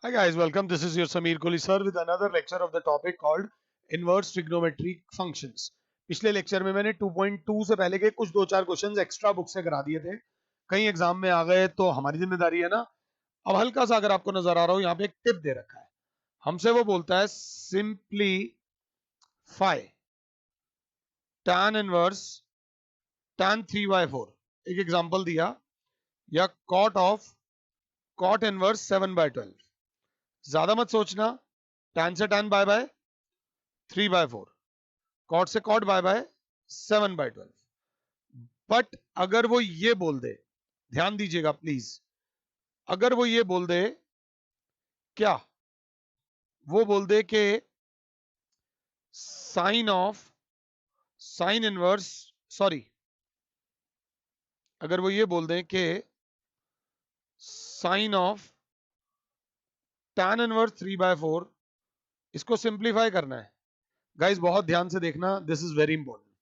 Hi guys, welcome. This is your Sameer Kohli sir with another lecture of the topic called inverse trigonometric functions. पिछले lecture में मैंने 2.2 से पहले के कुछ दो चार क्वेश्चंस एक्स्ट्रा बुक से करा दिए थे। कहीं एग्जाम में आ गए तो हमारी जिम्मेदारी है ना। अब हल्का सा अगर आपको नजर आ रहा हो यहाँ पे एक टिप दे रखा है। हमसे वो बोलता है सिंपलीफाई tan इनवर्स tan 3/4। एक एग्जांपल दिया या cot इनवर्स 7/12। ज्यादा मत सोचना, tan से tan बाय बाय 3/4, कॉट से कॉट बाय बाय 7/12। बट अगर वो ये बोल दे, ध्यान दीजिएगा प्लीज, अगर वो ये बोल दे क्या, वो बोल दे कि साइन इनवर्स, सॉरी, अगर वो ये बोल दे कि साइन ऑफ tan इनवर्स 3/4, इसको सिंप्लीफाई करना है। गाइस बहुत ध्यान से देखना, दिस इज वेरी इंपॉर्टेंट।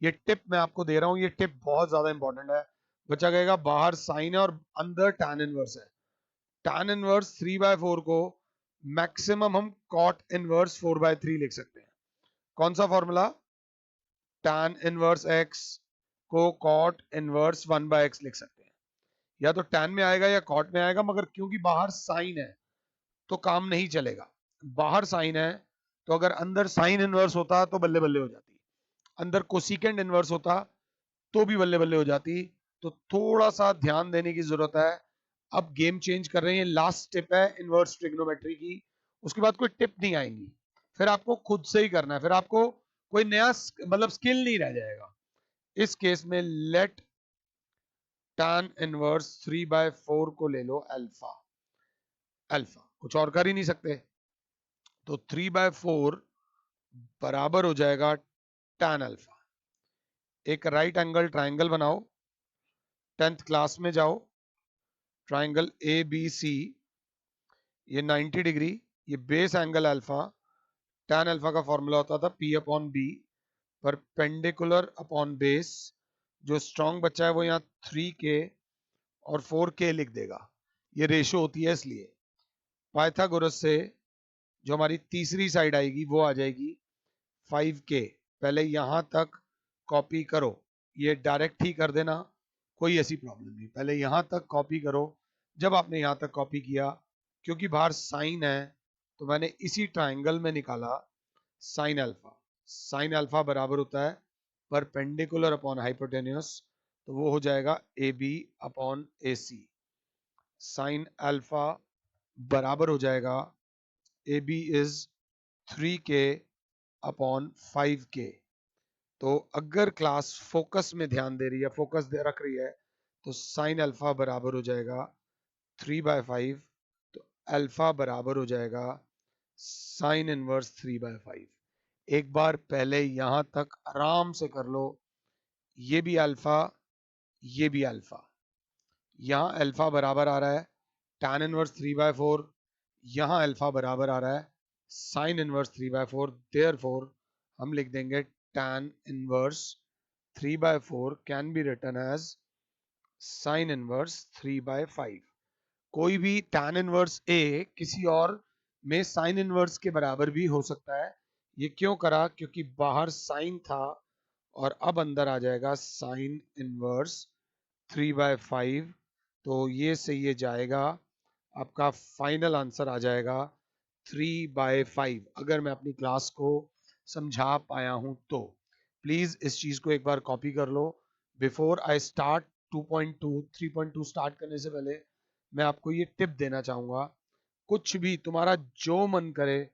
ये टिप मैं आपको दे रहा हूं, ये टिप बहुत ज्यादा इंपॉर्टेंट है। बच्चा कहेगा बाहर साइन है और अंदर tan इनवर्स है। tan इनवर्स 3/4 को मैक्सिमम हम cot इनवर्स 4/3 लिख सकते हैं। कौन सा फॉर्मूला? tan इनवर्स x को cot इनवर्स 1/x लिख सकते हैं। या तो tan में आएगा या cot में आएगा, मगर क्योंकि बाहर साइन है तो काम नहीं चलेगा। बाहर साइन है तो अगर अंदर साइन इनवर्स होता तो बल्ले बल्ले हो जाती, अंदर कोसिकेंड इनवर्स होता तो भी बल्ले बल्ले हो जाती। तो थोड़ा सा ध्यान देने की जरूरत है। अब गेम चेंज कर रहे हैं, लास्ट टिप है इनवर्स ट्रिग्नोमेट्री की। उसके बाद कोई टिप नहीं आएंगी, फिर आपको खुद से ही करना है, फिर आपको कोई नया मतलब स्किल नहीं रह जाएगा। इस केस में लेट tan इनवर्स 3/4 को ले लो अल्फा। अल्फा कुछ और कर ही नहीं सकते, तो 3/4 बराबर हो जाएगा tan अल्फा। एक राइट एंगल ट्राइंगल बनाओ, 10th क्लास में जाओ, ट्राइंगल ए बी सी, ये 90 डिग्री, ये base angle alpha. tan alpha का फॉर्मूला होता था P upon B, perpendicular upon base. जो स्ट्रॉन्ग बच्चा है वो यहाँ 3k और 4k लिख देगा, ये रेशो होती है इसलिए। पाइथागोरस से जो हमारी तीसरी साइड आएगी वो आ जाएगी 5k। पहले यहां तक कॉपी करो, ये डायरेक्ट ही कर देना, कोई ऐसी प्रॉब्लम नहीं। पहले यहां तक कॉपी करो। जब आपने यहां तक कॉपी किया, क्योंकि बाहर साइन है तो मैंने इसी ट्राइंगल में निकाला साइन अल्फा। साइन अल्फा बराबर होता है परपेंडिकुलर अपॉन हाइपोटेन्यूस, तो वो हो जाएगा A B upon A C. Sine alpha बराबर हो जाएगा A B is 3k upon 5k। तो अगर क्लास फोकस में ध्यान दे रही है, फोकस दे रख रही है, तो साइन अल्फा बराबर हो जाएगा 3/5। तो अल्फा बराबर हो जाएगा साइन इनवर्स 3/5। एक बार पहले यहां तक आराम से कर लो, ये भी अल्फा, ये भी अल्फा। यहां अल्फा बराबर आ रहा है tan इनवर्स 3/4, यहां अल्फा बराबर आ रहा है साइन इनवर्स 3/4। देयरफॉर हम लिख देंगे tan inverse 3/4 can be written as sine inverse 3/5। कोई भी tan इनवर्स ए किसी और में साइन इनवर्स के बराबर भी हो सकता है। ये क्यों करा? क्योंकि बाहर साइन था और अब अंदर आ जाएगा साइन इनवर्स 3/5। तो ये से ये जाएगा, आपका फाइनल आंसर आ जाएगा 3/5। अगर मैं अपनी क्लास को समझा पाया हूं तो प्लीज इस चीज को एक बार कॉपी कर लो। बिफोर आई स्टार्ट 2.2 3.2 स्टार्ट करने से पहले मैं आपको ये टिप देना चाहूंगा, कुछ भी तुम्हारा जो मन करे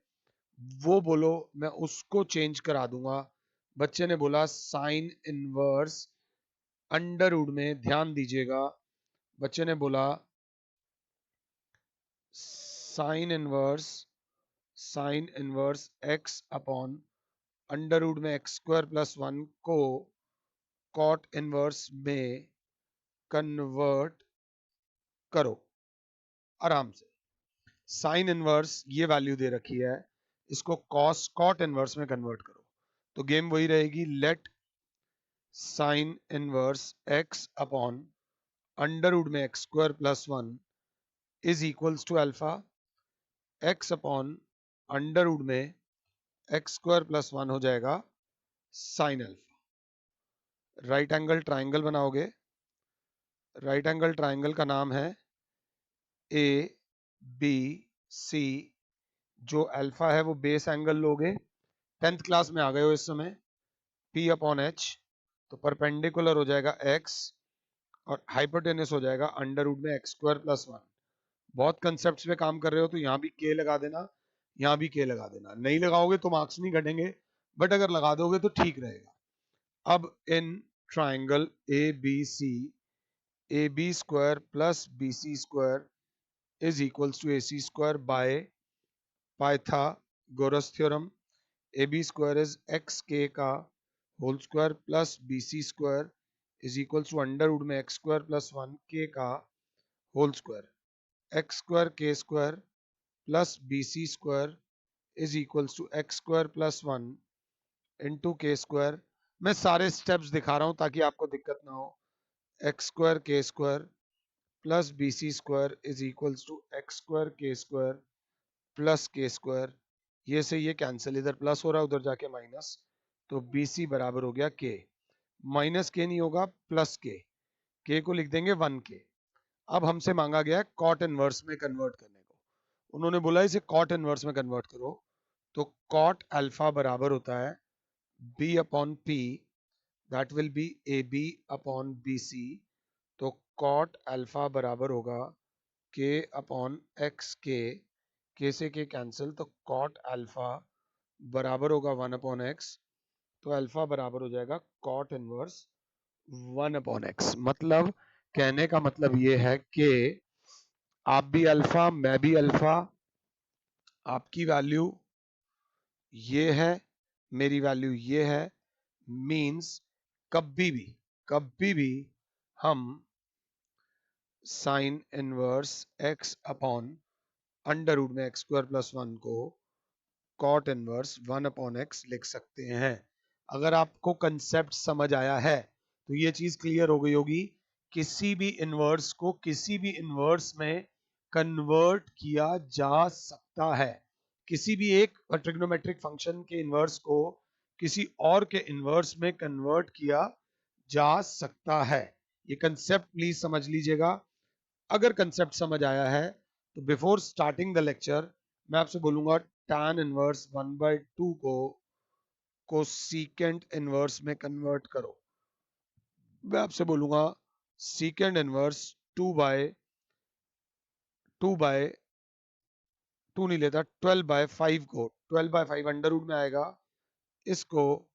वो बोलो, मैं उसको चेंज करा दूंगा। बच्चे ने बोला साइन इनवर्स अंडरवुड में, ध्यान दीजिएगा, बच्चे ने बोला sign inverse x upon under root में x² + 1 को कॉट इनवर्स में कन्वर्ट करो आराम से। साइन इनवर्स ये वैल्यू दे रखी है, इसको कॉस कॉट इनवर्स में कन्वर्ट करो। तो गेम वही रहेगी, let sine inverse x upon under root में x² + 1 is equals to alpha. x upon under root में एक्स स्क्वायर प्लस 1 हो जाएगा sine alpha. Right angle triangle बनाओगे, राइट एंगल ट्राइंगल का नाम है ए बी सी। जो अल्फा है वो बेस एंगल लोगे, 10th क्लास में आ गए हो इस समय, P अपॉन एच, तो परपेंडिकुलर हो जाएगा x और हाइपोटेनस हो जाएगा अंडर रूट में एक्स स्क्वायर प्लस 1। बहुत कंसेप्ट्स पे काम कर रहे हो तो यहाँ भी k लगा देना, यहाँ भी k लगा देना। नहीं लगाओगे तो मार्क्स नहीं घटेंगे, बट अगर लगा दोगे तो ठीक रहेगा। अब in triangle A B C, A B square plus B C square is equals to A C square by Pythagoras theorem. A B square is x k का whole square plus B C square is equals to under root में x square plus 1 k का whole square, x square k square plus B C square is equals to x square plus 1 into k square. मैं सारे steps दिखा रहा हूं ताकि आपको दिक्कत ना हो। X square k square plus B C square is equals to x square k square plus k square. ये से ये कैंसिल, इधर प्लस हो रहा है उधर जाके माइनस, तो बी सी बराबर हो गया के। माइनस के नहीं होगा, प्लस के को लिख देंगे 1 के। अब हमसे मांगा गया है कॉट इनवर्स में कन्वर्ट करने को। उन्होंने बोला इसे कॉट इनवर्स में कन्वर्ट करो, तो कॉट अल्फा बराबर होता है B upon P, that will be A B upon B C. तो कॉट अल्फा बराबर होगा के अपॉन एक्स के से के कैंसिल, तो कॉट अल्फा बराबर होगा 1 अपॉन एक्स। तो अल्फा बराबर हो जाएगा कॉट इनवर्स 1 अपॉन एक्स। मतलब कहने का मतलब ये है कि आप भी अल्फा मैं भी अल्फा, आपकी वैल्यू ये है मेरी वैल्यू ये है, मींस कभी भी हम sine inverse x upon under root में एक्स स्क्वायर प्लस 1 को कॉट इनवर्स 1 अपॉन एक्स लिख सकते हैं। अगर आपको कंसेप्ट समझ आया है तो ये चीज क्लियर हो गई होगी। किसी भी इनवर्स को किसी भी इनवर्स में कन्वर्ट किया जा सकता है। किसी भी एक ट्रिग्नोमेट्रिक फंक्शन के इनवर्स को किसी और के इनवर्स में कन्वर्ट किया जा सकता है। ये कंसेप्ट प्लीज समझ लीजिएगा। अगर कंसेप्ट समझ आया है तो बिफोर स्टार्टिंग द लेक्चर मैं आपसे बोलूंगा tan इनवर्स 1/2 को सीकेंट इनवर्स में कन्वर्ट करो। मैं आपसे बोलूंगा सीकेंट इनवर्स 2/2 नहीं लेता, 12/5 को 12/5 अंडर रूट में आएगा, इसको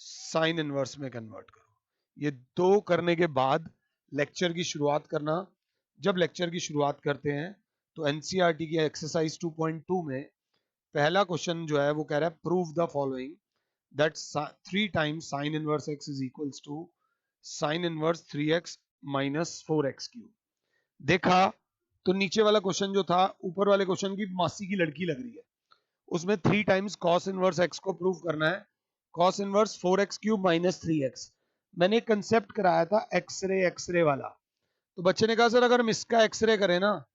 साइन इनवर्स में कन्वर्ट करो। ये दो करने के बाद लेक्चर की शुरुआत करना। जब लेक्चर की शुरुआत करते हैं तो एनसीईआरटी की एक्सरसाइज 2.2 में पहला क्वेश्चन जो है वो कह रहा है prove the following that 3 times sine inverse x is equals to sine inverse 3x minus 4x cube. देखा तो नीचे वाला क्वेश्चन जो था ऊपर वाले क्वेश्चन की मासी की लड़की लग रही है। उसमें 3 टाइम्स कॉस इनवर्स x को प्रूव करना है, cos inverse 4x cube minus 3x। मैंने एक कंसेप्ट कराया था एक्सरे वाला, तो बच्चे ने कहा सर अगर हम इसका एक्सरे करें ना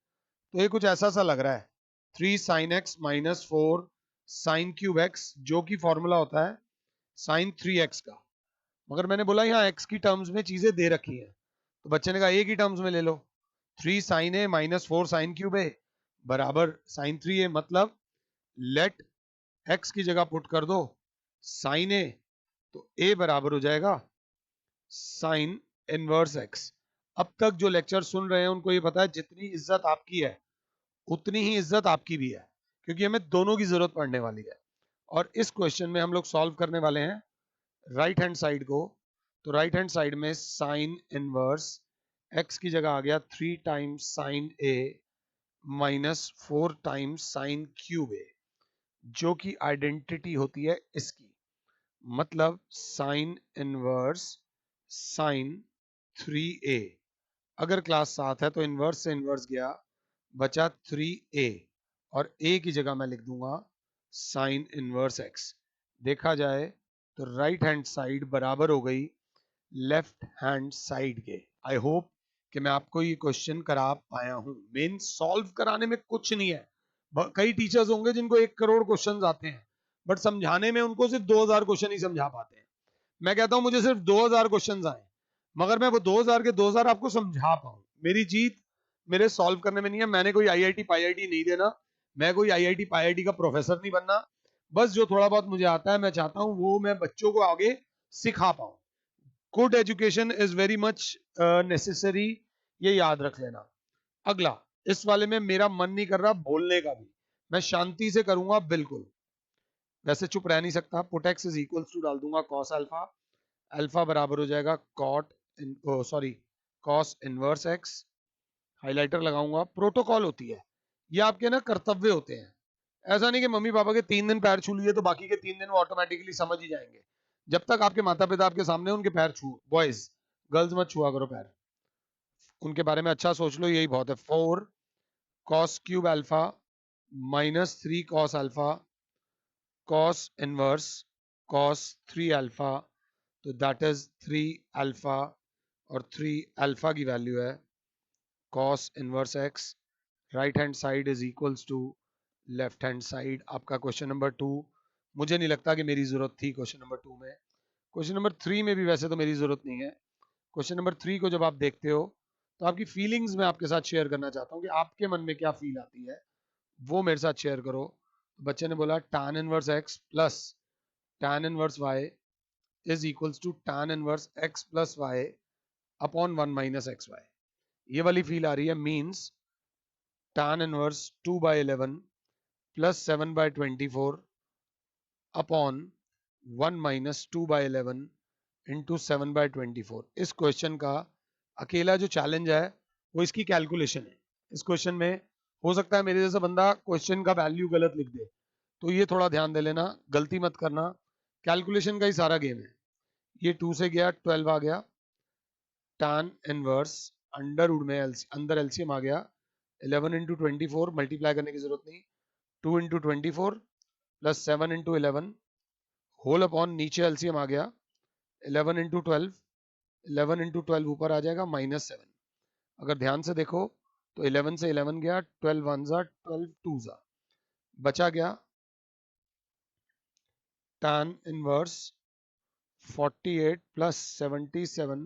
तो ये कुछ ऐसा सा लग रहा है 3 sine x minus 4 sine cube x, जो कि फॉर्मूला होता है साइन 3x का। मगर मैंने बोला यहाँ x की टर्म्स में चीजें दे रखी हैं, तो बच्चे ने कहा a की टर्म्स में ले लो, 3 साइन ए माइनस 4 साइन क्यूब ए बराबर साइन 3a। मतलब लेट x की जगह पुट कर दो साइन ए, तो a बराबर हो जाएगा साइन इनवर्स x। अब तक जो लेक्चर सुन रहे हैं उनको ये पता है जितनी इज्जत आपकी है उतनी ही इज्जत आपकी भी है, क्योंकि हमें दोनों की जरूरत पड़ने वाली है। और इस क्वेश्चन में हम लोग सॉल्व करने वाले हैं राइट हैंड साइड को। तो राइट हैंड साइड में साइन इनवर्स x की जगह आ गया 3 times sign a minus 4 times sine cube a, जो कि आइडेंटिटी होती है इसकी। मतलब साइन इनवर्स साइन 3a। अगर क्लास 7 है तो इनवर्स से इनवर्स गया, बचा 3a और a की जगह मैं लिख दूंगा साइन इनवर्स x। देखा जाए तो राइट हैंड साइड बराबर हो गई लेफ्ट हैंड साइड के। आई होप कि मैं आपको ये क्वेश्चन करा पाया हूं। मेन सॉल्व कराने में कुछ नहीं है, कई टीचर्स होंगे जिनको 1 करोड़ क्वेश्चंस आते हैं, बट समझाने में उनको सिर्फ 2000 क्वेश्चन ही समझा पाते हैं। मैं कहता हूं मुझे सिर्फ 2000 क्वेश्चंस आए, मगर मैं वो 2000 के 2000 आपको समझा पाऊं। मेरी जीत मेरे सॉल्व करने में नहीं है। मैंने कोई आईआईटी पाईआईटी नहीं देना, मैं कोई आईआईटी पाईआईटी का प्रोफेसर नहीं बनना। बस जो थोड़ा बहुत मुझे आता है मैं चाहता हूं वो मैं बच्चों को आगे सिखा पाऊं। Good education is very much necessary, ये याद रख लेना। अगला, इस वाले में मेरा मन नहीं कर रहा बोलने का भी, मैं शांति से करूंगा बिल्कुल, वैसे चुप रह नहीं सकता। Put x is equals to डाल दूंगा कॉस अल्फा, अल्फा बराबर हो जाएगा cot sorry cos inverse x, highlighter लगाऊंगा। प्रोटोकॉल होती है ये, आपके ना कर्तव्य होते हैं। ऐसा नहीं कि मम्मी पापा के 3 दिन पैर छू लिए तो बाकी के 3 दिन वो ऑटोमेटिकली समझ ही जाएंगे। जब तक आपके माता पिता आपके सामने उनके पैर छू, बॉयज गर्ल्स मत छुआ करो पैर, उनके बारे में अच्छा सोच लो, यही बहुत है। 4 cos cube alpha minus 3 cos alpha cos inverse cos 3 alpha, तो दैट इज 3 अल्फा, और 3 अल्फा की वैल्यू है cos inverse x, right hand side is equals to left hand side. आपका क्वेश्चन नंबर 2, मुझे नहीं लगता कि मेरी जरूरत थी क्वेश्चन नंबर 2 में। क्वेश्चन नंबर 3 में भी वैसे तो मेरी जरूरत नहीं है। क्वेश्चन नंबर 3 को जब आप देखते हो तो आपकी फीलिंग्स मैं आपके साथ शेयर करना चाहता हूँ कि आपके मन में क्या फील आती है, वो मेरे साथ शेयर करो। बच्चे ने बोला tan inverse x plus tan inverse y is equals to tan inverse x plus y upon 1 minus x y. ये वाली फील आ रही है, means tan inverse 2/11 plus 7/24 upon 1 minus 2/11 into 7/24। इस क्वेश्चन का अकेला जो चैलेंज है वो इसकी कैलकुलेशन है। इस क्वेश्चन में हो सकता है मेरे जैसा बंदा क्वेश्चन का वैल्यू गलत लिख दे, तो ये थोड़ा ध्यान दे लेना, गलती मत करना। कैलकुलेशन का ही सारा गेम है। ये 2 से गया 12 आ गया, tan इनवर्स अंडर वुड में अंदर एलसीएम आ गया, 11 इंटू 24, मल्टीप्लाई करने की जरूरत नहीं, 2 into 24 plus 7 into 11 whole upon नीचे एलसीएम आ गया 11 इंटू 12, 11 इंटू 12 ऊपर आ जाएगा -7। अगर ध्यान से देखो तो 11 से 11 गया, 12 वन जा 12 टू जा, बचा गया tan inverse 48 plus 77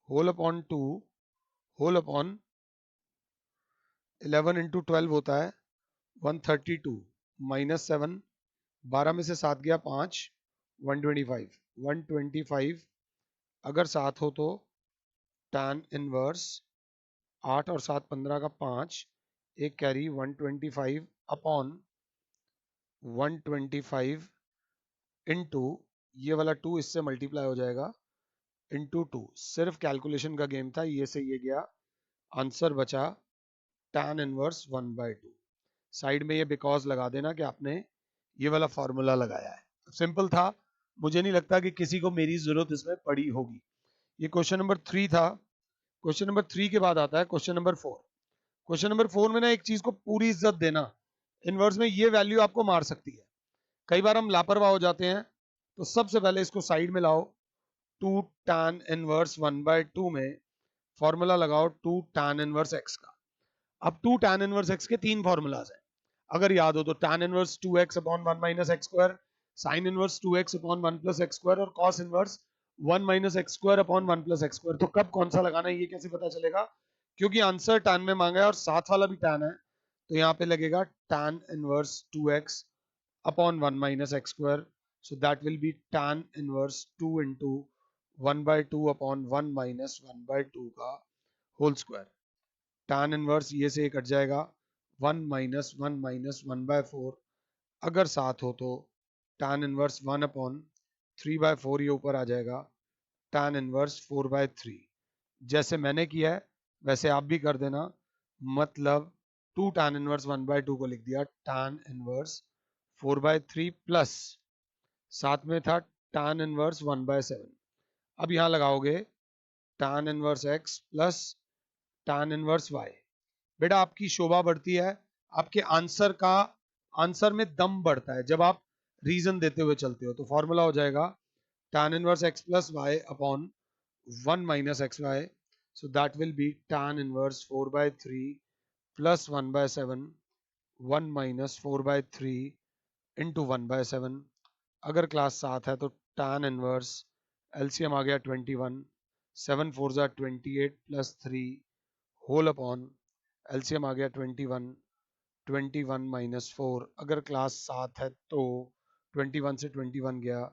whole upon 2 whole upon 11 into 12 होता है 132 -7, 12 में से 7 गया 5, 125, 125 अगर 7 हो तो tan इनवर्स 8 और 7 15 का 5, एक कैरी 125 अपॉन 125 इंटू ये वाला 2 इससे मल्टीप्लाई हो जाएगा इंटू 2। सिर्फ कैलकुलेशन का गेम था, ये से ये गया, आंसर बचा tan इनवर्स 1/2। साइड में ये बिकॉज लगा देना कि आपने ये वाला फॉर्मूला लगाया है। सिंपल था, मुझे नहीं लगता कि किसी को मेरी जरूरत इसमें पड़ी होगी। ये क्वेश्चन नंबर 3 था। क्वेश्चन नंबर 3 के बाद आता है क्वेश्चन नंबर 4। क्वेश्चन नंबर 4 में ना एक चीज को पूरी इज्जत देना, इनवर्स में ये वैल्यू आपको मार सकती है। कई बार हम लापरवाह हो जाते हैं, तो सबसे पहले इसको साइड में लाओ। 2 tan इनवर्स 1/2 में फॉर्मूला लगाओ 2 tan इनवर्स x का। अब 2 tan इनवर्स x के 3 फॉर्मूलाज हैं, अगर याद हो तो tan inverse 2x upon 1 minus x square, sine inverse 2x upon 1 plus x square, और cos inverse 1 minus x square upon 1 plus x square. तो कब कौन सा लगाना है ये कैसे पता चलेगा? क्योंकि आंसर tan में मांगा है और साथ वाला भी tan है, तो यहाँ पे लगेगा tan inverse 2x upon 1 minus x square, so that will be tan inverse 2 into 1/2 upon 1 minus 1/2 का होल स्क्वायर। tan इनवर्स ये से कट जाएगा, 1 minus 1/4 अगर साथ हो तो tan इनवर्स 1 अपॉन 3/4 ये ऊपर आ जाएगा, tan इनवर्स 4/3। जैसे मैंने किया है वैसे आप भी कर देना, मतलब 2 tan इनवर्स 1/2 को लिख दिया tan इनवर्स 4/3 प्लस साथ में था tan इनवर्स 1/7। अब यहां लगाओगे tan inverse x plus tan inverse y। बेटा आपकी शोभा बढ़ती है, आपके आंसर में दम बढ़ता है जब आप रीजन देते हुए चलते हो। तो फॉर्मूला हो जाएगा tan inverse x plus y upon 1 minus x y, so that will be tan inverse 4/3 plus 1/7 1 minus 4/3 into 1/7। अगर क्लास 7 है तो tan इनवर्स एलसीएम आ गया 21, 7 4 ज़ा 28 प्लस 3 होल अपॉन एलसीएम आ गया 21, 21 माइनस 4। अगर क्लास 7 है तो 21 से 21 गया,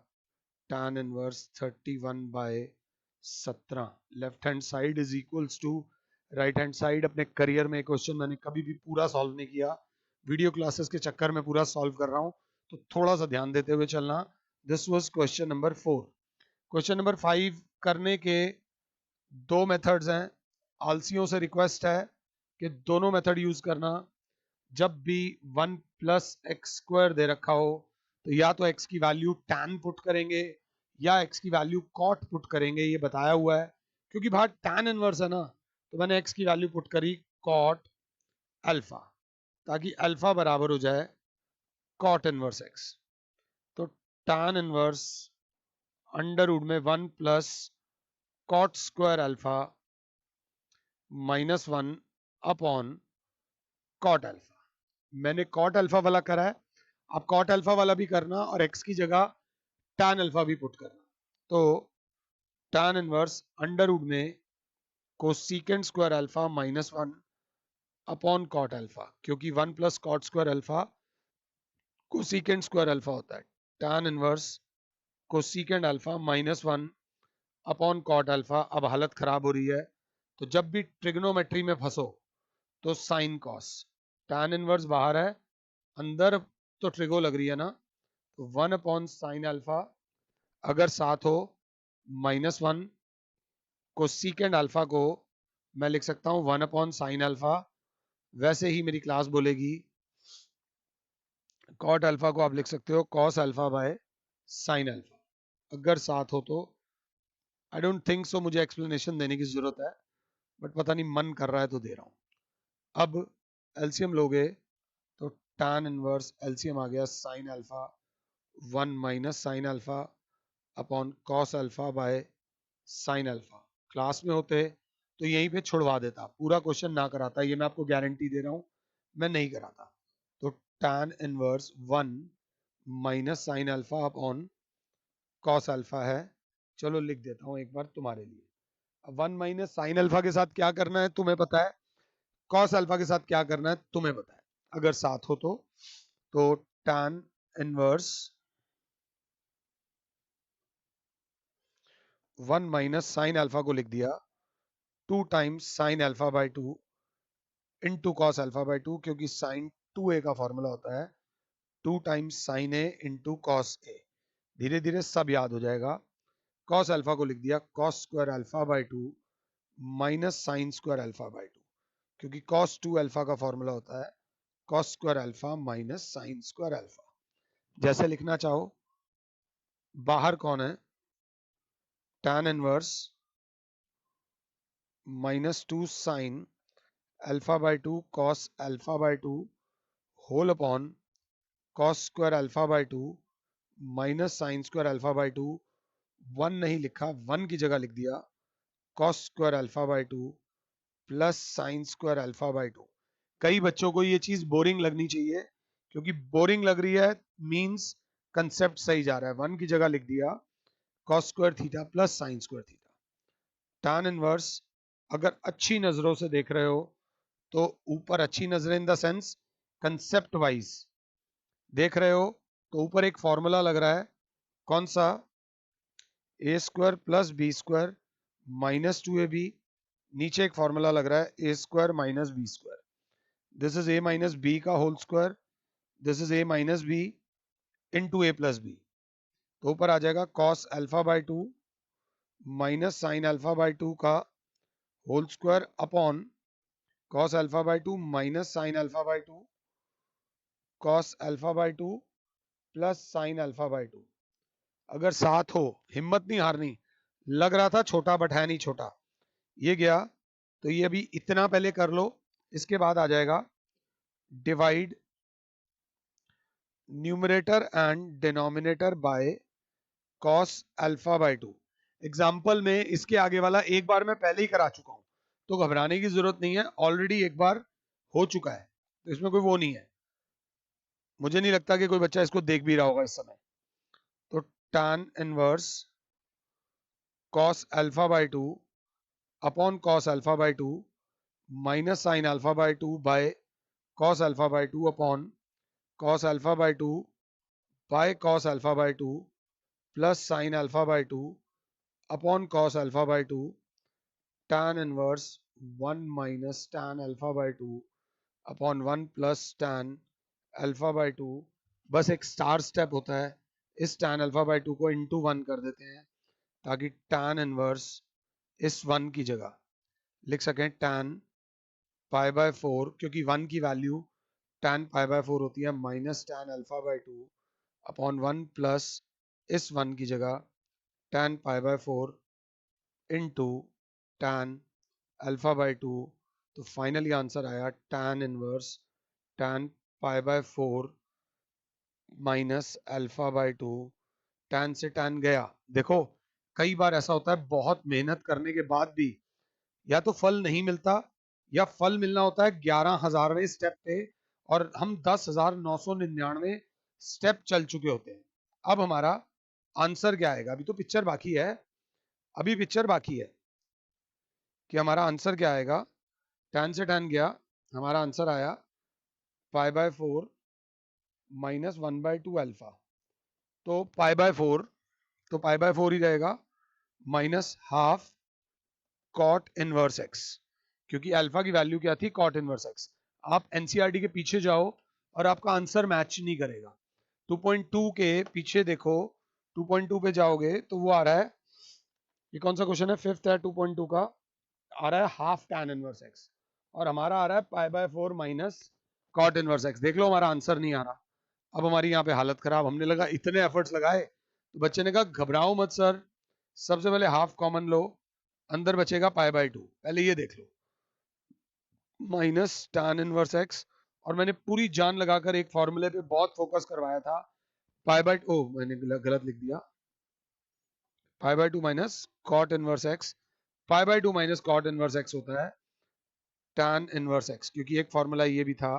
tan inverse 31/17। Left hand side is equals to right hand side. अपने करियर में क्वेश्चन मैंने कभी भी पूरा सॉल्व नहीं किया, वीडियो क्लासेस के चक्कर में पूरा सॉल्व कर रहा हूं, तो थोड़ा सा ध्यान देते हुए चलना। This was question number 4। Question number 5 करने के दो मेथड्स हैं। आलसियों से रिक्वेस्ट है कि दोनों मेथड यूज करना। जब भी 1 प्लस एक्स स्क्वायर दे रखा हो तो या तो x की वैल्यू tan पुट करेंगे या x की वैल्यू cot पुट करेंगे, ये बताया हुआ है। क्योंकि बाहर tan इनवर्स है ना, तो मैंने x की वैल्यू पुट करी cot अल्फा, ताकि अल्फा बराबर हो जाए cot इनवर्स x। तो tan इनवर्स अंडर रूट में 1 plus cot square alpha minus 1 upon cot alpha. मैंने cot अल्फा वाला करा है, आप cot अल्फा वाला भी करना और x की जगह tan अल्फा भी पुट करना। तो tan इनवर्स अंडर रूट में cosecant square alpha minus 1 upon cot alpha, क्योंकि 1 plus cot square alpha cosecant square alpha होता है। tan inverse cosecant alpha minus 1 upon cot alpha. अब हालत खराब हो रही है, तो जब भी ट्रिग्नोमेट्री में फंसो तो साइन कॉस। tan इनवर्स बाहर है, अंदर तो ट्रिगो लग रही है ना, तो 1 अपॉन साइन अल्फा अगर साथ हो -1 कोसिकेंट अल्फा को मैं लिख सकता हूं 1 अपॉन साइन अल्फा। वैसे ही मेरी क्लास बोलेगी कॉट अल्फा को आप लिख सकते हो cos alpha by sine alpha अगर साथ हो तो। आई डोंट थिंक सो मुझे एक्सप्लेनेशन देने की जरूरत है, बट पता नहीं मन कर रहा है तो दे रहा हूं। अब एलसीएम लोगे तो tan इनवर्स एलसीएम आ गया sine alpha 1 minus sine alpha upon cos alpha by sine alpha. Class में होते तो यहीं पे छुड़वा देता, पूरा क्वेश्चन ना कराता, ये मैं आपको गारंटी दे रहा हूं, मैं नहीं कराता। तो tan inverse 1 minus sine alpha upon cos alpha है। चलो लिख देता हूं एक बार तुम्हारे लिए। अब 1 माइनस साइन अल्फा के साथ क्या करना है तुम्हें पता है, कॉस अल्फा के साथ क्या करना है तुम्हें पता है, अगर साथ हो तो tan inverse 1 minus sine alpha को लिख दिया 2 times sign alpha by 2 into cos alpha by 2, क्योंकि साइन 2a का फॉर्मूला होता है 2 times sign A into cos A. धीरे धीरे सब याद हो जाएगा। कॉस अल्फा को लिख दिया cos square alpha by 2 minus sine square alpha by 2, क्योंकि कॉस 2 अल्फा का फॉर्मूला होता है cos square alpha minus sine square alpha. जैसे लिखना चाहो। बाहर कौन है, tan inverse -2 sine alpha by 2 cos alpha by 2 whole upon cos square alpha by 2 minus sine square alpha by 2। 1 नहीं लिखा, 1 की जगह लिख दिया cos square alpha by 2 plus sign square alpha by 2। कई बच्चों को ये चीज बोरिंग लगनी चाहिए, क्योंकि बोरिंग लग रही है मींस कंसेप्ट सही जा रहा है। 1 की जगह लिख दिया cos square theta plus sign square theta. tan inverse अगर अच्छी नजरों से देख रहे हो तो ऊपर अच्छी नजरें in the sense concept wise देख रहे हो तो ऊपर एक फॉर्मूला लग रहा है, कौन सा, A square plus B square minus 2ab। नीचे एक फॉर्मूला लग रहा है A square minus B square, this is A minus B का whole square, this is A minus B into A plus B. तो ऊपर आ जाएगा cos alpha by 2 minus sine alpha by 2 का whole square upon cos alpha by 2 minus sine alpha by 2 cos alpha by 2 plus sine alpha by 2। अगर साथ हो हिम्मत नहीं हारनी, लग रहा था छोटा बट है नहीं छोटा, ये गया तो ये अभी इतना पहले कर लो, इसके बाद आ जाएगा divide numerator and denominator by cos alpha by 2। Example में इसके आगे वाला एक बार मैं पहले ही करा चुका हूं, तो घबराने की जरूरत नहीं है, ऑलरेडी एक बार हो चुका है, तो इसमें कोई वो नहीं है। मुझे नहीं लगता कि कोई बच्चा इसको देख भी रहा होगा इस समय। तो tan inverse cos alpha by 2 upon cos alpha by 2 minus sine alpha by 2 by cos alpha by 2 upon cos alpha by 2 by cos alpha by 2 plus sine alpha by 2 upon cos alpha by 2 tan inverse 1 minus tan alpha by 2 upon 1 plus tan alpha by 2। बस एक star step होता है, इस tan alpha by 2 को into 1 कर देते हैं ताकि tan इनवर्स इस 1 की जगह लिख सकें tan पाई बाय 4, क्योंकि 1 की वैल्यू tan पाई बाय 4 होती है minus tan alpha by 2 upon 1 plus इस 1 की जगह tan pi by 4 into tan alpha by 2। तो फाइनली आंसर आया tan inverse tan pi by 4 minus alpha by 2। tan से tan गया। देखो कई बार ऐसा होता है बहुत मेहनत करने के बाद भी या तो फल नहीं मिलता या फल मिलना होता है 11,000वें स्टेप पे और हम 10,999 स्टेप चल चुके होते हैं। अब हमारा आंसर क्या आएगा? अभी तो पिक्चर बाकी है, अभी पिक्चर बाकी है कि हमारा आंसर क्या आएगा। tan से tan गया, हमारा आंसर आया pi by 4 minus 1 by 2 alpha. तो पाई बाय 4 तो पाई बाय 4 ही रहेगा minus half cot inverse x, क्योंकि अल्फा की वैल्यू क्या थी? Cot inverse x. आप एनसीईआरटी के पीछे जाओ और आपका आंसर मैच नहीं करेगा। 2.2 के पीछे देखो, 2.2 पे जाओगे तो वो आ रहा है, ये कौन सा क्वेश्चन है? फिफ्थ है 2.2 का, आ रहा है हाफ टैन इनवर्स एक्स और हमारा आ रहा है pi by 4 minus cot inverse x. देख लो हमारा आंसर नहीं आ रहा। अब हमारी यहाँ पे हालत खराब, हमने लगा इतने एफर्ट्स लगाए तो बच्चे ने कहा घबराओ मत सर, सबसे पहले हाफ कॉमन लो, अंदर बचेगा पाई बाय 2। पहले ये देख लो माइनस tan इनवर्स एक्स, और मैंने पूरी जान लगाकर एक फॉर्मूले पे बहुत फोकस करवाया था। पाई बाय ओ मैंने गलत लिख दिया, pi by 2 minus cot inverse x. Pi by 2 minus cot inverse x होता है tan इनवर्स एक्स, क्योंकि एक फॉर्मूला ये भी था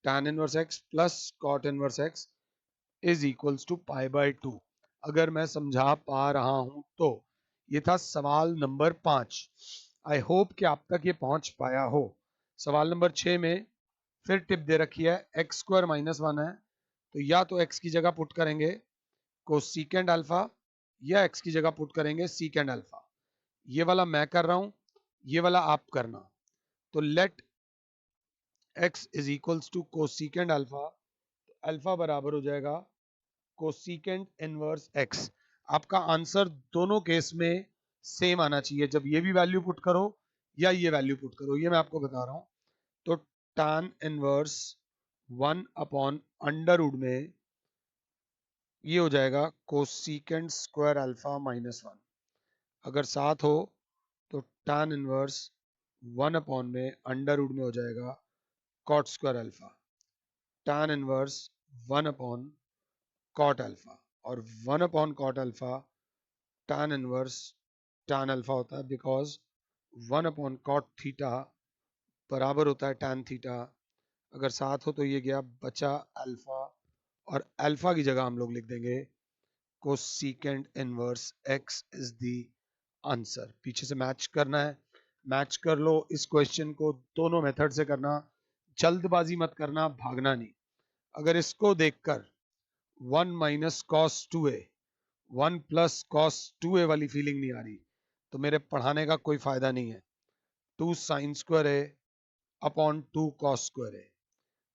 tan inverse x plus cot inverse x is equals to pi by 2। अगर मैं समझा पा रहा हूं तो ये था सवाल नंबर 5। आई होप कि आप तक ये पहुंच पाया हो। सवाल नंबर 6 में फिर टिप दे रखी है, एक्स स्क्वायर माइनस 1 है तो या तो एक्स की जगह पुट करेंगे कोसेकेंड अल्फा या एक्स की जगह पुट करेंगे सीकेंड अल्फा। ये वाला मैं कर रहा हूं, ये वाला आप करना। तो let x is equals to cosecant alpha, alpha बराबर हो जाएगा कोसेकेंड इनवर्स एक्स। आपका आंसर दोनों केस में सेम आना चाहिए, जब ये भी वैल्यू पुट करो या ये वैल्यू पुट करो, ये मैं आपको बता रहा हूं। तो tan inverse 1 upon under root में ये हो जाएगा कोसेकेंड स्क्वायर अल्फा माइनस 1। अगर साथ हो तो tan इनवर्स 1 अपॉन में अंडर रूट में हो जाएगा cot square alpha. tan inverse 1 upon cot alpha, और 1 upon cot alpha tan inverse tan alpha होता है, बिकॉज 1 अपॉन कॉट थीटा बराबर होता है tan थीटा। अगर साथ हो तो ये गया बचा अल्फा, और अल्फा की जगह हम लोग लिख देंगे cosecant inverse x is the answer. पीछे से मैच करना है, मैच कर लो इस क्वेश्चन को, दोनों मेथड से करना, जल्दबाजी मत करना, भागना नहीं। अगर इसको देखकर 1 minus cos 2a 1 plus cos 2a वाली फीलिंग नहीं आ रही तो मेरे पढ़ाने का कोई फायदा नहीं है। 2 साइन स्क्वायर है अपॉन 2 कॉस स्क्वायर है,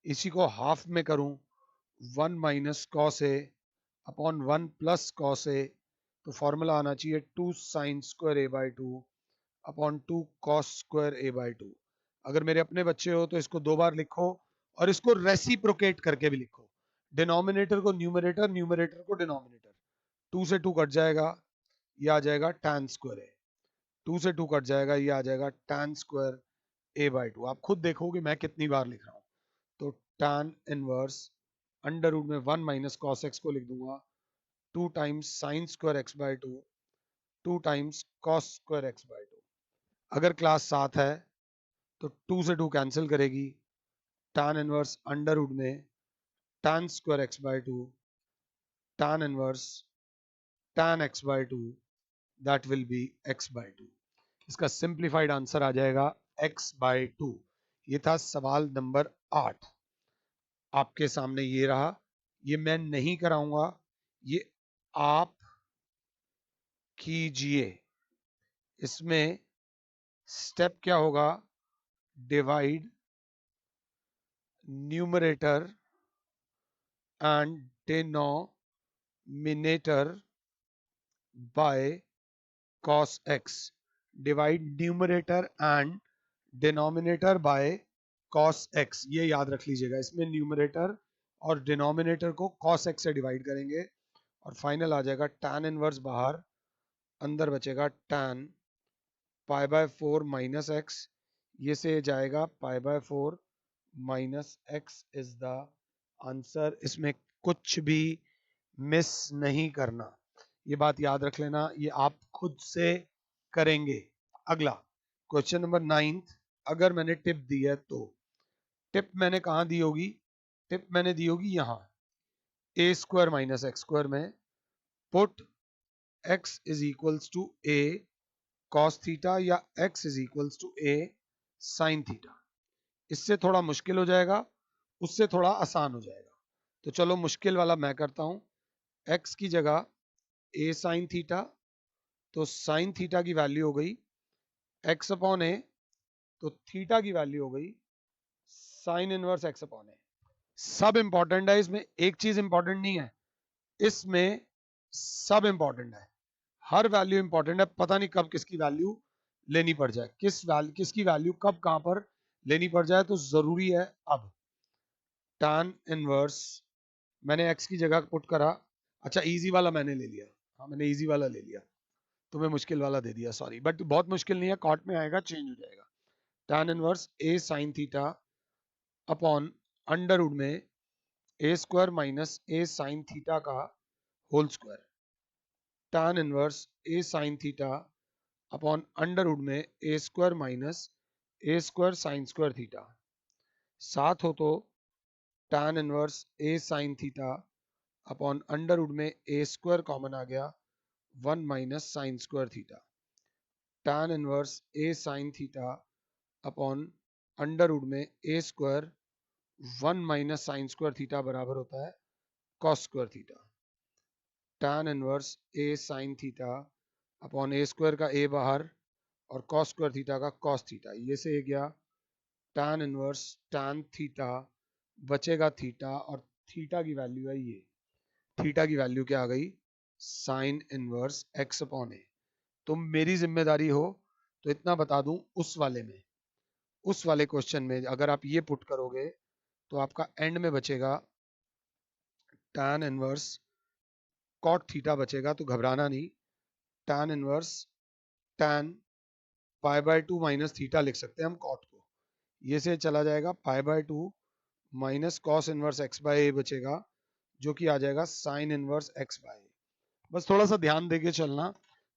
इसी को हाफ में करूं 1 minus cos A upon 1 plus cos A, तो फॉर्मूला आना चाहिए 2 sine square A by 2 upon 2 cos square A by 2। अगर मेरे अपने बच्चे हो तो इसको 2 बार लिखो और इसको रेसिप्रोकेट करके भी लिखो, डिनोमिनेटर को न्यूमरेटर, न्यूमरेटर को डिनोमिनेटर। 2 से 2 कट जाएगा, ये आ जाएगा tan स्क्वायर ए। 2 से 2 कट जाएगा, ये आ जाएगा tan स्क्वायर ए बाई 2। आप खुद देखोगे मैं कितनी बार लिख रहा हूं। तो tan इनवर्स अंडर रूट में 1 माइनस कॉस एक्स को लिख दूंगा 2 times sine square x by 2 2 times cos square x by 2। अगर क्लास 7 है तो 2 से 2 कैंसिल करेगी, tan इनवर्स अंडर रूट में tan square x by 2 tan inverse tan x by 2 that will be x by 2। इसका सिंप्लीफाइड आंसर आ जाएगा x by 2। ये था सवाल नंबर 8। आपके सामने ये रहा, ये मैं नहीं कराऊंगा, ये आप कीजिए। इसमें स्टेप क्या होगा, divide numerator and denominator by cos x। Divide numerator and denominator by cos x, ये याद रख लीजिएगा। इसमें न्यूमरेटर और डिनोमिनेटर को cos x से डिवाइड करेंगे और फाइनल आ जाएगा tan इनवर्स बाहर, अंदर बचेगा tan pi by 4 minus x, ये से जाएगा pi by 4 minus x is the answer. इसमें कुछ भी मिस नहीं करना, ये बात याद रख लेना, ये आप खुद से करेंगे। अगला क्वेश्चन नंबर 9। अगर मैंने टिप दी है तो टिप मैंने कहां दी होगी, टिप मैंने दी होगी यहां, a square minus x square में put x is equals to a cos theta या x is equals to a sine theta. इससे थोड़ा मुश्किल हो जाएगा, उससे थोड़ा आसान हो जाएगा। तो चलो मुश्किल वाला मैं करता हूं। x की जगह a साइन थीटा, तो साइन थीटा की वैल्यू हो गई x अपॉन ए, तो थीटा की वैल्यू हो गई साइन इनवर्स x अपॉन ए। सब इंपॉर्टेंट है, इसमें एक चीज इंपॉर्टेंट नहीं है, इसमें सब इंपॉर्टेंट है, हर वैल्यू इंपॉर्टेंट है। पता नहीं कब किसकी वैल्यू लेनी पड़ जाए, किसकी वैल्यू कब कहां पर लेनी पड़ जाए, तो जरूरी है। अब tan इनवर्स मैंने x की जगह पुट करा, अच्छा इजी वाला मैंने ले लिया, हाँ मैंने इजी वाला ले लिया, तुम्हें मुश्किल वाला दे दिया, सॉरी, बट बहुत मुश्किल नहीं है, कॉट में आएगा, चेंज हो जाएगा। tan inverse a sine theta upon under root में a square minus a sine theta का whole square, tan inverse a sine theta upon under root में a square minus a square sine square theta. साथ हो तो tan inverse a sine theta upon under root में a square common आ गया 1 minus sine square theta. tan inverse a sine theta upon under root में a square 1 minus sine square theta बराबर होता है cos square theta. tan inverse a sine theta upon a square का a बाहर और cos square theta का cos theta, ये से गया tan इनवर्स tan थीटा, बचेगा थीटा और थीटा की वैल्यू है ये, थीटा की वैल्यू क्या आ गई, साइन इनवर्स x अपॉन ए। तुम मेरी जिम्मेदारी हो तो इतना बता दूं, उस वाले में, उस वाले क्वेश्चन में अगर आप ये पुट करोगे तो आपका एंड में बचेगा tan इनवर्स cot थीटा बचेगा, तो घबराना नहीं, tan inverse tan pi by 2 minus theta लिख सकते हैं हम cot को, ये से चला जाएगा pi by 2 minus cos inverse x by a बचेगा, जो कि आ जाएगा sine inverse x by a. बस थोड़ा सा ध्यान देके चलना।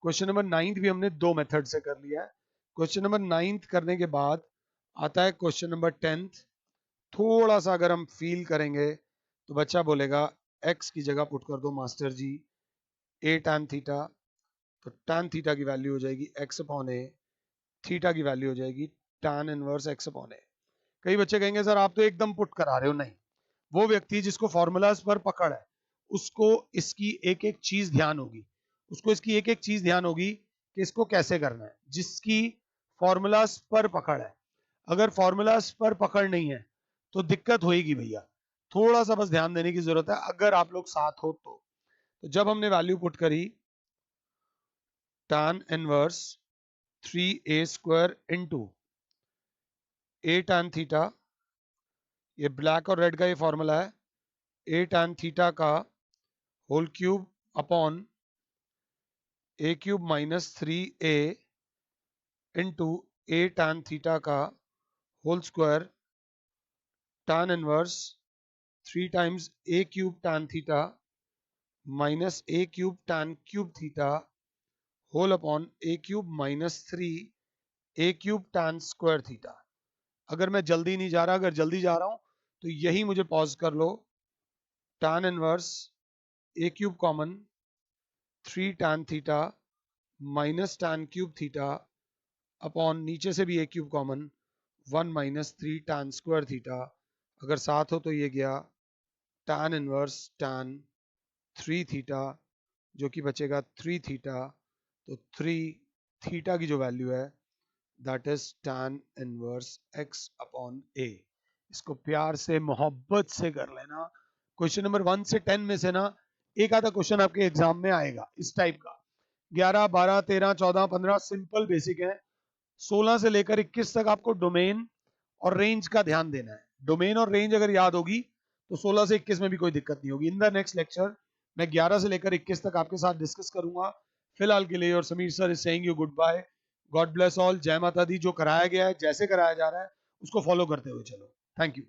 क्वेश्चन नंबर 9 भी हमने दो मेथड से कर लिया है। क्वेश्चन नंबर 9 करने के बाद आता है क्वेश्चन नंबर 10। थोड़ा सा अगर हम फील करेंगे तो बच्चा बोलेगा x की जगह पुट कर दो master ji a tan theta, तो tan थीटा की वैल्यू हो जाएगी x अपॉन ए, थीटा की वैल्यू हो जाएगी tan inverse x upon a. कई बच्चे कहेंगे सर आप तो एकदम पुट करा रहे हो, नहीं, वो व्यक्ति जिसको फॉर्मूलाज पर पकड़ है उसको इसकी एक एक चीज ध्यान होगी, उसको इसकी एक एक चीज ध्यान होगी कि इसको कैसे करना है, जिसकी फॉर्मूलाज पर पकड़ है। अगर फॉर्मूलाज पर पकड़ नहीं है तो दिक्कत होगी भैया, थोड़ा सा बस ध्यान देने की जरूरत है अगर आप लोग साथ हो तो जब हमने वैल्यू पुट करी tan inverse 3a square into a tan theta, ये ब्लैक और रेड का ये फॉर्मूला है, a tan थीटा का whole cube upon a cube minus 3a into a tan theta का whole square, tan inverse 3 times a cube tan theta minus a cube tan cube theta whole upon a cube minus 3 a cube tan square theta. अगर मैं जल्दी नहीं जा रहा, अगर जल्दी जा रहा हूं तो यही मुझे पॉज कर लो, tan inverse a cube common 3 tan theta minus tan cube theta upon नीचे से भी a cube common 1 minus 3 tan square theta, अगर साथ हो तो ये गया tan इनवर्स tan 3 थीटा जो कि बचेगा 3 थीटा, तो 3 थीटा की जो वैल्यू है that is tan inverse x upon a। इसको प्यार से मोहब्बत से कर लेना। क्वेश्चन नंबर 1 से 10 में से ना एक आधा क्वेश्चन आपके एग्जाम में आएगा इस टाइप का। 11, 12, 13, 14, 15 सिंपल बेसिक है। 16 से लेकर 21 तक आपको डोमेन और रेंज का ध्यान देना है। डोमेन और रेंज अगर याद होगी तो 16 से 21 में भी कोई दिक्कत नहीं होगी। इन द नेक्स्ट लेक्चर मैं 11 से लेकर 21 तक आपके साथ डिस्कस करूंगा। फिलहाल के लिए और Sameer sir is saying you good bye. God bless all. जय माता दी। जो कराया गया है, जैसे कराया जा रहा है, उसको फॉलो करते हुए चलो। Thank you.